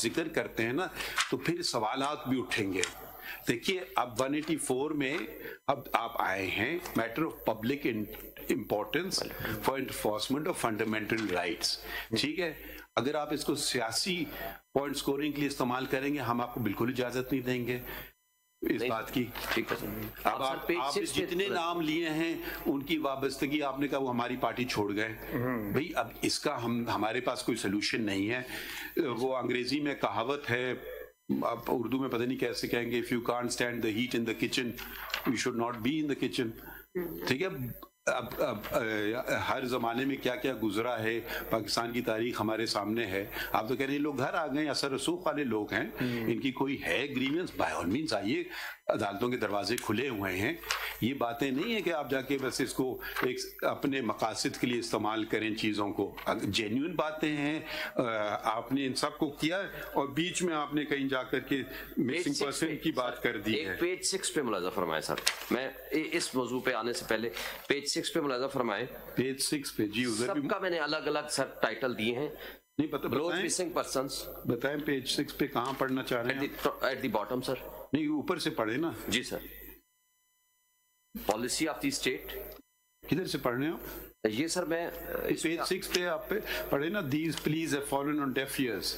ذکر کرتے ہیں نا تو پھر سوالات بھی اٹھیں گے. دیکھیے اب 184 میں اب آپ آئے ہیں matter of public importance for enforcement of fundamental rights. ٹھیک ہے, اگر آپ اس کو سیاسی پوائنٹ سکورنگ کے لیے استعمال کریں گے ہم آپ کو بالکل اجازت نہیں دیں گے اس بات کی. اب آپ جتنے نام لیے ہیں ان کی وابستگی آپ نے کہا وہ ہماری پارٹی چھوڑ گئے. بھئی اب اس کا ہمارے پاس کوئی سلوشن نہیں ہے. وہ انگریزی میں کہاوت ہے, آپ اردو میں پتہ نہیں کیسے کہیں گے, if you can't stand the heat in the kitchen you should not be in the kitchen. ٹھیک ہے, اب ہر زمانے میں کیا کیا گزرا ہے, پاکستان کی تاریخ ہمارے سامنے ہے. آپ تو کہہ رہے ہیں لوگ گھر آ گئے, اثر رسوخ والے لوگ ہیں, ان کی کوئی ہے گریونس, بائی آل مینس آئیے, عدالتوں کے دروازے کھلے ہوئے ہیں. یہ باتیں نہیں ہیں کہ آپ جا کے بس اس کو ایک اپنے مقاصد کے لیے استعمال کریں چیزوں کو. جینیون باتیں ہیں, آپ نے ان سب کو کیا اور بیچ میں آپ نے کہیں جا کر کے مسنگ پرسن کی بات کر دی ہے. پیج 6 پہ ملاحظہ فرمائے سر, میں اس موضوع پہ آنے سے پہلے پیج 6 پہ ملاحظہ فرمائے. پیج 6 پہ جی سب کا میں نے الگ الگ سر ٹائٹل دیے ہیں. نہیں پتہ, بلوچ مسنگ پرسنس بتائیں پیج 6 پہ کہاں پڑھنا چاہ رہے ہیں؟ ایٹ دی باٹم سر. نہیں اوپر سے پڑھے نا. جی سر. پالیسی آف دی اسٹیٹ کدھر سے پڑھ رہے ہو؟ یہ سر میں پیج 6 پہ آپ پہ پڑھے نا, these pleas have fallen on deaf ears.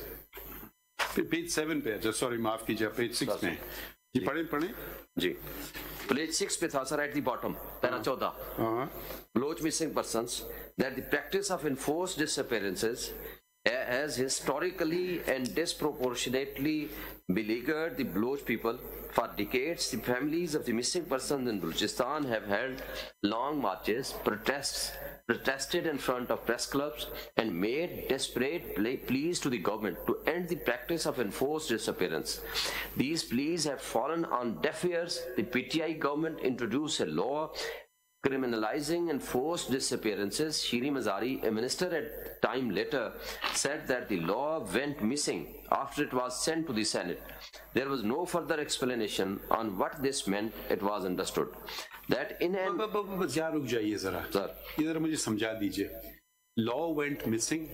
Page 7 پہ, سوری معاف کیجیے, پیج 6 میں جی پڑھیں جی. پیج 6 پہ تھا sir, at the bottom para 14, Baloch missing persons, that the practice of enforced disappearances has historically and disproportionately beleaguered the Baloch people. For decades, the families of the missing persons in Balochistan have held long marches, protested in front of press clubs, and made desperate pleas to the government to end the practice of enforced disappearance. These pleas have fallen on deaf ears. The PTI government introduced a law criminalizing enforced disappearances. Shiri Mazari, a minister at time later, said that the law went missing after it was sent to the Senate. There was no further explanation on what this meant. It was understood that in an... رک جائیے ذرا, ادھر مجھے سمجھا دیجئے. law went missing,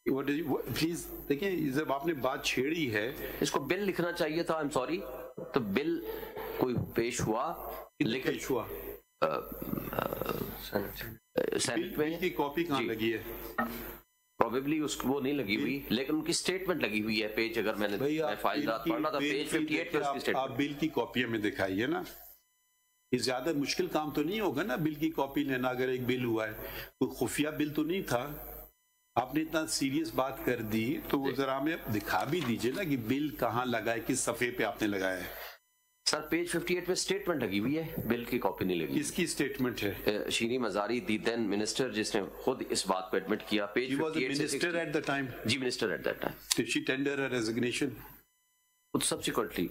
please دیکھیں جب آپ نے بات چھیڑی ہے, اس کو بل لکھنا چاہیے تھا. I'm sorry, تو بل کوئی پیش ہوا لیکن سینٹ میں کی کاپی کہاں لگی ہے؟ پروبیبلی اس کو وہ نہیں لگی ہوئی, لیکن ان کی سٹیٹمنٹ لگی ہوئی ہے. پیج اگر میں نے فائل رات پڑھنا تھا, پیج 58 پہ اس کی سٹیٹمنٹ. آپ بل کی کاپی ہمیں دکھائیے نا. یہ زیادہ مشکل کام تو نہیں ہوگا نا بل کی کاپی لینا, اگر ایک بل ہوا ہے, کوئی خفیہ بل تو نہیں تھا. آپ نے اتنا سیریس بات کر دی تو وہ ذرا ہمیں دکھا بھی دیجئے نا کہ بل کہاں لگا ہے, کس صفحے پہ آپ نے لگایا ہے. سر پیج 58 پہ سٹیٹمنٹ لگی ہوئی ہے, بل کی کاپی نہیں لگی. کس کی سٹیٹمنٹ ہے؟ شیری مزاری, دی دین منسٹر, جس نے خود اس بات کو ایڈمٹ کیا. Page 58 minister at the time. جی minister at that time. Did she tender her resignation? Subsequently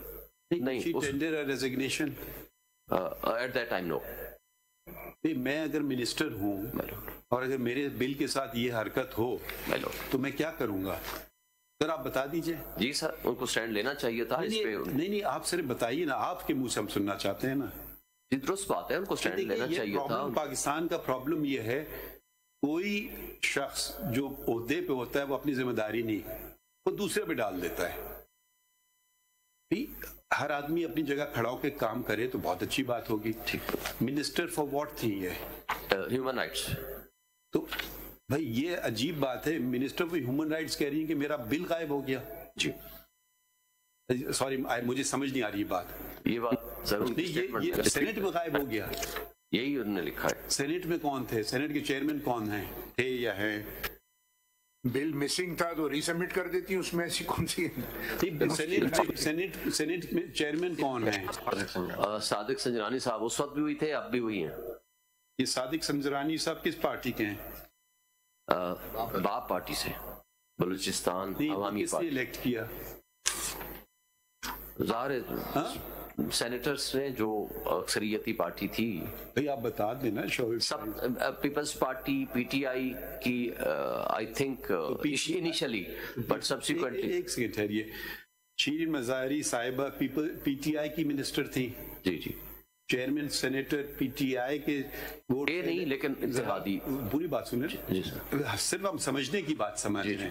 نہیں, she tender her resignation at that time no. میں اگر منسٹر ہوں اور اگر میرے بل کے ساتھ یہ حرکت ہو تو میں کیا کروں گا؟ سر آپ بتا دیجئے. جی سر, ان کو سٹینڈ لینا چاہیے تھا اس پہ. نہیں آپ صرف بتائیے نا, آپ کے منہ سے ہم سننا چاہتے ہیں نا. جی درست بات ہے, ان کو سٹینڈ لینا چاہیے تھا. پاکستان کا پرابلم یہ ہے, کوئی شخص جو عہدے پہ ہوتا ہے وہ اپنی ذمہ داری نہیں, وہ دوسرے پہ ڈال دیتا ہے. ہر آدمی اپنی جگہ کھڑا ہو کے کام کرے تو بہت اچھی بات ہوگی. منسٹر فار واٹ تھی یہ؟ Human rights. تو بھائی یہ عجیب بات ہے, منسٹر فار ہیومن رائٹس کہہ رہی ہیں کہ میرا بل غائب ہو گیا. جی سوری مجھے سمجھ نہیں آ رہی یہ بات. یہ بات یہ سینٹ میں غائب ہو گیا, یہی انہوں نے لکھا ہے. سینٹ میں کون تھے؟ سینٹ کے چیئرمین کون ہیں, تھے یا ہیں؟ بل مسنگ تھا تو ری سبمٹ کر دیتی, اس میں ایسی کون سی سینٹ میں چیئرمین کون ہیں؟ صادق سنجرانی صاحب اس وقت بھی ہوئی تھے, اب بھی ہوئی ہیں. یہ صادق سنجرانی صاحب کس پارٹی کے ہیں؟ باپ پارٹی سے, بلوچستان عوامی پارٹی. الیکٹ کیا ظاہر ہے سینیٹرز نے جو اکثریتی پارٹی تھی. بھئی آپ بتا دینا. سب peoples party P T I کی I think initially, but subsequently. ایک سیکنڈ ٹھہریے, شیرین مظاہری صاحبہ پی ٹی آئی کی منسٹر تھی. جی جی. Chairman senator P T I کے ووٹ نہیں, لیکن اتحادی. پوری بات سنیں, صرف ہم سمجھنے کی بات سمجھ رہے ہیں.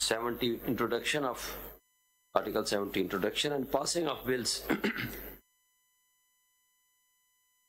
70 introduction of Article 70 introduction and passing of bills.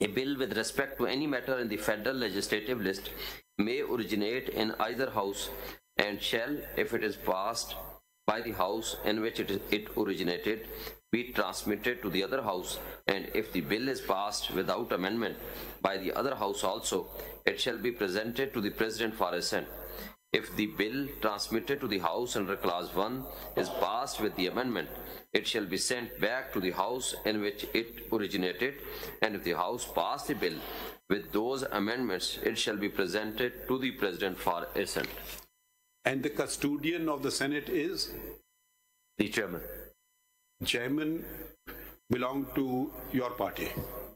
A bill with respect to any matter in the federal legislative list may originate in either house and shall, if it is passed by the house in which it originated, be transmitted to the other house, and if the bill is passed without amendment by the other house also, it shall be presented to the President for assent. If the bill transmitted to the house under clause 1 is passed with the amendment, it shall be sent back to the house in which it originated, and if the house pass the bill with those amendments, it shall be presented to the President for assent. And the custodian of the Senate is? The chairman. Chairman belong to your party?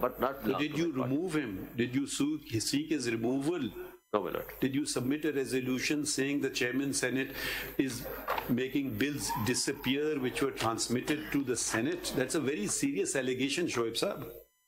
but not. So did you remove him? Did you seek his removal? No, my lord. Did you submit a resolution saying the chairman Senate is making bills disappear which were transmitted to the Senate? That's a very serious allegation, Shoaib Saab.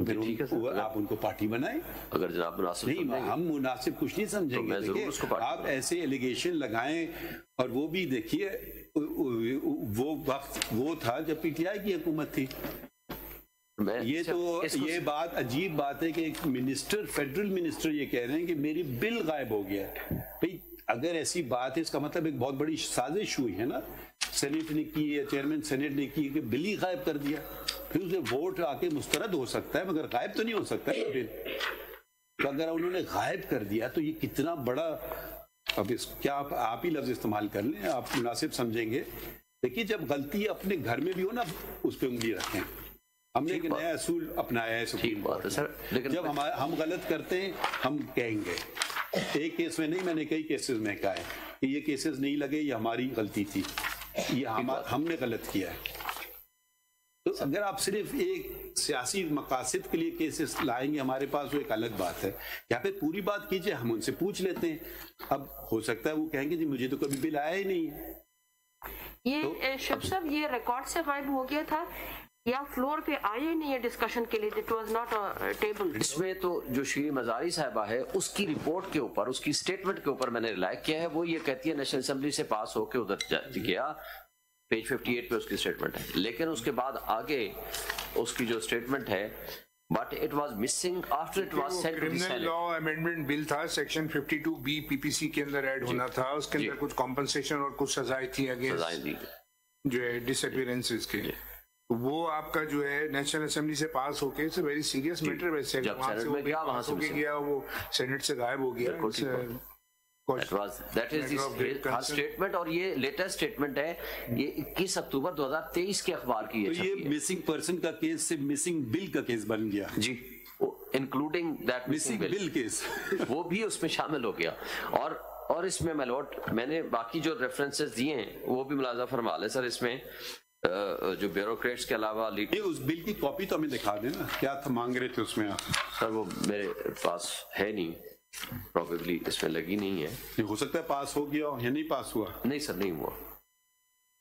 پھر آپ ان کو party بنائیں. اگر جناب مناسب نہیں, ہم مناسب کچھ نہیں سمجھیں گے. دیکھیے آپ ایسے ایلیگیشن لگائیں, اور وہ بھی دیکھیے وہ وقت وہ تھا جب پی ٹی آئی کی حکومت تھی. یہ تو یہ بات عجیب بات ہے کہ ایک منسٹر, فیڈرل منسٹر یہ کہہ رہے ہیں کہ میری بل غائب ہو گیا. بھئی اگر ایسی بات ہے اس کا مطلب ایک بہت بڑی سازش ہوئی ہے نا, سینیٹ نے کی ہے, چیئرمین سینیٹ نے کی کہ بل ہی غائب کر دیا. پھر اسے ووٹ آ کے مسترد ہو سکتا ہے مگر غائب تو نہیں ہو سکتا ہے بل. تو اگر انہوں نے غائب کر دیا تو یہ کتنا بڑا, اب اس کیا آپ ہی لفظ استعمال کر لیں, آپ مناسب سمجھیں گے. دیکھیے جب غلطی اپنے گھر میں بھی ہو نا, اس پہ انگلی رکھیں. ہم نے ایک نیا اصول اپنایا ہے سپریم کورٹ میں, جب ہم غلط کرتے ہیں ہم کہیں گے. ایک کیس میں نہیں, میں نے کئی کیسز میں کہا ہے کہ یہ کیسز نہیں لگے, یہ ہماری غلطی تھی, یہ ہم نے غلط کیا ہے. تو اگر آپ صرف ایک سیاسی مقاصد کے لیے کیسز لائیں گے ہمارے پاس, وہ ایک الگ بات ہے. یا پھر پوری بات کیجئے, ہم ان سے پوچھ لیتے ہیں. اب ہو سکتا ہے وہ کہیں گے جی مجھے تو کبھی بل آیا ہی نہیں ہے. یہ شب صاحب یہ ریکارڈ سے غائب ہو گیا تھا یا فلور پہ آئے نہیں ہے ڈسکشن کے لیے؟ It was not table. اس میں تو جو شیریں مزاری صاحبہ ہے اس کی رپورٹ کے اوپر, اس کی سٹیٹمنٹ کے اوپر میں نے ریلائی کیا ہے. وہ یہ کہتی ہے نیشنل اسمبلی سے پاس ہو کے ادھر گیا, پیج 58 پہ اس کی سٹیٹمنٹ ہے. لیکن اس کے بعد آگے اس کی جو سٹیٹمنٹ ہے, but it was missing after it was sent to the Senate. Criminal law amendment bill تھا, section 52B PPC کے اندر ایڈ ہونا تھا. اس کے اندر کچھ کمپنسیشن اور کچھ سزائیں تھی اگینسٹ جو ہے ڈس اپیئرنسز کے. وہ آپ کا جو ہے نیشنل اسمبلی سے پاس ہو کے ویری سیریس میٹر, ویسے وہاں سے گیا, وہ سینٹ سے غائب ہو گیا. That is her statement, اور یہ لیٹسٹ اسٹیٹمنٹ ہے, یہ 21 اکتوبر 2023 کے اخبار کی ہے. تو یہ مسنگ پرسن کا کیس سے مسنگ بل کا کیس بن گیا. جی, including that missing bill case, وہ بھی اس میں شامل ہو گیا. اور اس میں میلوٹ میں نے باقی جو ریفرنسز دیے ہیں وہ بھی ملاحظہ فرما لیں سر. اس میں جو بیوروکریٹس کے علاوہ اس بل کی کاپی تو ہمیں دکھا دیں نا, کیا تھا مانگ رہے تھے اس میں آپ؟ سر وہ میرے پاس ہے نہیں, پروبیبلی اس میں لگی نہیں ہے. ہو سکتا ہے پاس ہو گیا یا نہیں پاس ہوا. نہیں سر نہیں ہوا,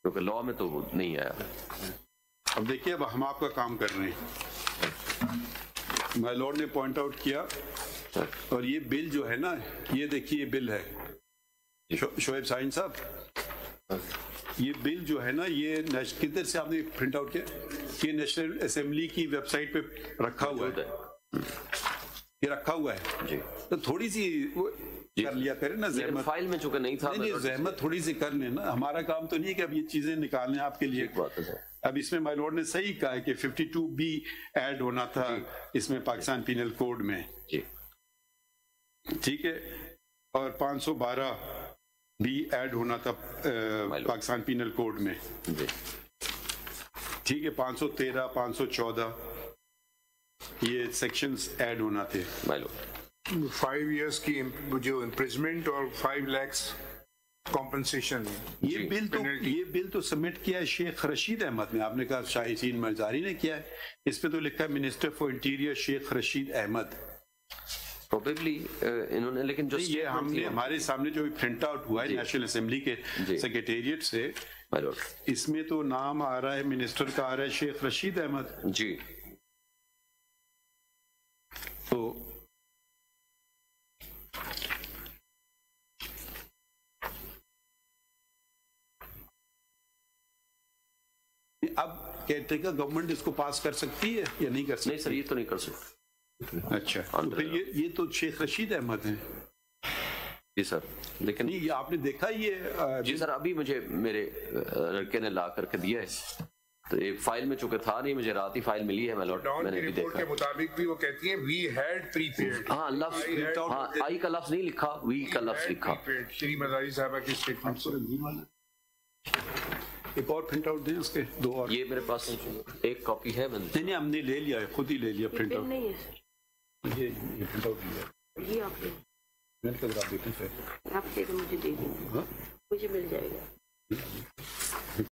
کیونکہ لا میں تو وہ نہیں آیا. اب دیکھیے اب ہم آپ کا کام کر رہے ہیں. مائی لارڈ نے پوائنٹ آؤٹ کیا, اور یہ بل جو ہے نا, یہ دیکھیے یہ بل ہے شعیب سائن صاحب, یہ بل جو ہے نا یہ کدھر سے آپ نے پرنٹ آؤٹ کیا؟ یہ نیشنل اسمبلی کی ویب سائٹ پہ رکھا ہوا ہے, یہ رکھا ہوا ہے. جی تو تھوڑی سی کر لیا کریں نا, زحمت فائل میں چونکہ نہیں تھا, زحمت تھوڑی سی کر لیں نا. ہمارا کام تو نہیں ہے کہ اب یہ چیزیں نکالنے آپ کے لیے. اب اس میں مائی لارڈ نے صحیح کہا ہے کہ 52B ایڈ ہونا تھا اس میں پاکستان پینل کوڈ میں. ٹھیک ہے, اور 512 بھی ایڈ ہونا تھا پاکستان پینل کوڈ میں. ٹھیک ہے, 513 514 یہ سیکشنز ایڈ ہونا تھے. 5 years کی جو امپریزمنٹ اور 5 lakhs کمپنسیشن. یہ بل تو سبمٹ کیا ہے شیخ رشید احمد نے. آپ نے کہا شاہین مزاری نے کیا ہے, اس پہ تو لکھا ہے minister for interior Sheikh Rashid Ahmad. Probably انہوں نے, لیکن جو یہ ہم نے ہمارے سامنے جو پرنٹ آؤٹ ہوا ہے نیشنل اسمبلی کے سیکریٹریٹ سے, اس میں تو نام آ رہا ہے منسٹر کا, آ رہا ہے شیخ رشید احمد. جی, تو اب کہتے کہ گورنمنٹ اس کو پاس کر سکتی ہے یا نہیں کر سکتی؟ نہیں سر, یہ تو نہیں کر سکتی. اچھا, تو پھر یہ تو شیخ رشید احمد ہیں. جی سر, لیکن یہ آپ نے دیکھا یہ؟ جی سر, ابھی مجھے میرے لڑکے نے لا کر کے دیا ہے, تو ایک فائل میں چونکہ تھا نہیں, مجھے رات ہی فائل ملی ہے. میں نے بھی دیکھا کے مطابق بھی وہ کہتی ہیں وی ہیڈ پریپیئرڈ. ہاں, لفظ, ہاں آئی کا لفظ نہیں لکھا, وی کا لفظ لکھا. شری مزاری صاحبہ کی اسٹیٹمنٹ. ایک اور پرنٹ آؤٹ دیں اس کے 2 اور. یہ میرے پاس ایک کاپی ہے. نہیں ہم نے لے لیا ہے, خود ہی لے لیا پرنٹ آؤٹ. نہیں ہے سر, یہ پرنٹ آؤٹ لیا, یہ آپ نے میں نے کہا آپ دیکھیں پھر آپ دے دیں, مجھے دے دیں, مجھے مل جائے گا.